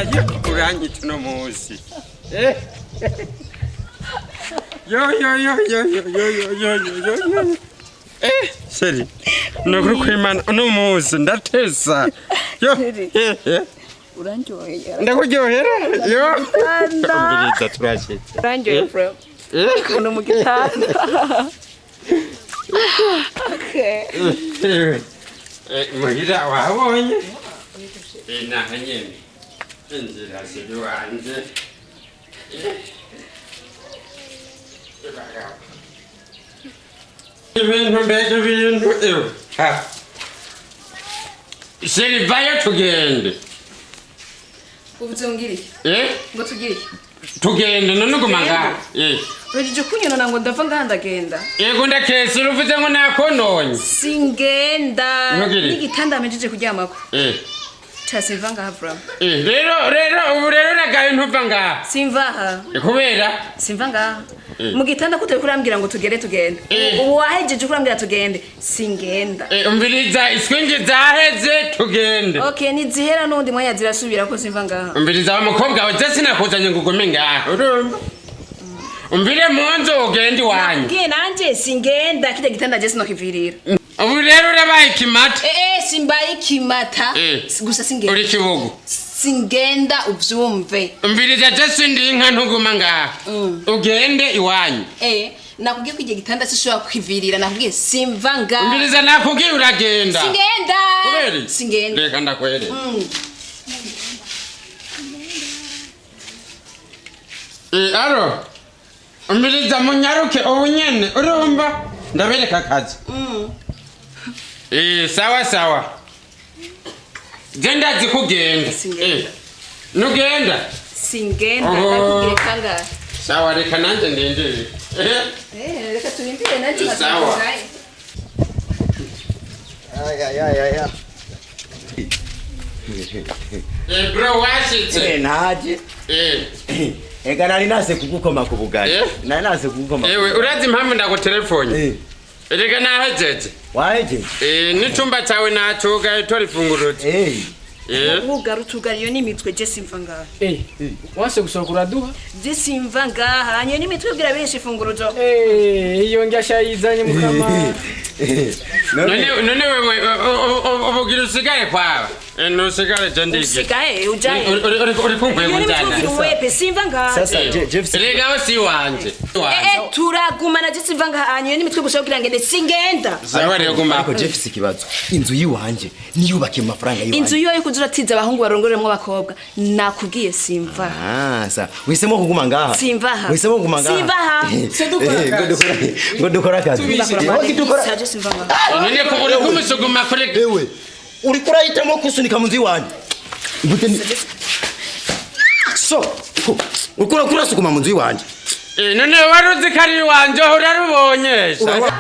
yo urangita no musi. Yo. Seri. Nokuri kwimana no musi ndatesa. Yo. Uranjohera. Ndakuryohera. Yo. Mbiriza turashye. Uranjohera bro. Kono mu gitanda. Okay. Muhira wabonye. Nahanyene. Inzira siduanje. Ibintu mbega ibintu ha. Seri vayo tugende. Ubuzongiri. Ngo tugiri. Tugende none gumanga. Urije kunyona ngo ndava ngandagenda. Yego ndakese uruvuze ngo nakononye. Singenda. N'igitanda mejeje kuryamako. Simva ngaha bro. Rero nagaye ntuva ngaha. Simva aha. Kubera? Simva ngaha. Mu gitanda kutari kurambwira ngo tugende. Ubu wahejeje kurambwira tugende. Singenda. Umviriza iswingi zaheze tugende. Okay, nizihera nundi mwanya zirasubira ko simva ngaha. Umviriza wa mukobwa we je sinakuzanye ngugome ngaha. Urumva? Umbire munzo ugende wanyu. Ngiye nanje singenda kije gitanda je sinokivirira. Ubu rero urabaye kimata. Simbaye kimata. Gusa singenda. Uri kibugu. Singenda uvyumve. Umbiriza je sindi inka ntuguma ngaha. Ugende iwanyu. Nakubwiye ko igihe gitanda sishobora kwivirira nakubwiye simva ngaha. Umbiriza nakubwiye uragenda. Singenda. Kubera? Singenda. Reka ndakwere. Aro. Umbiriza munyaruke ubunyene urumva ndabereka akazi. Sawa. Genda zikugenda. Nugenda. Singenda nakubwiye kanga. Sawa reka nanje ndendere. Reka turindire nanje sawa. Ya. Bro washitse. Naje. Ega nari nase kugukoma ku bugari. Nari nase kugukoma. Urazi impamvu ndagutelefone. Reka nahejeje. Wahejeje? N'icumba cyawe nacuga itora ifungurutse. Ugarutuga iyo nimitwe je simva ngaha. Wase gusohoka uraduha? Je simva ngaha, iyo nimitwe bwira benshi ifunguruzo. Iyo ngyasha yizanye mukama. None wewe ubugira usigaye kwaba. Nusigare je ndige. Usigaye ujaye. Uri kumwe njana. Wewe simva ngaha. Sasa Jeff Rega si wanje. Turagumana je simva ngaha, iyo nimitwe gusohokira ngende singenda. Sawa rero guma. Ariko Jeff sikibazo. Inzu yiwanje niyubake mu mafaranga yiwanje. Inzu yo kuzuratiza abahungu barongoremwe abakobwa. Nakubwiye simva. Sa wisemo kuguma ngaha. Simva aha. Wisemo kuguma ngaha. Simva aha. Ngo dukora kazi. Saje simva ngaha. None ko uri kumusuguma kure. Ewe. Uri kurahitamo kusunika mu nzu yiwanje. So, ukura kurasuguma mu nzu yiwanje. None waruzi kari wanje urarubonyesha.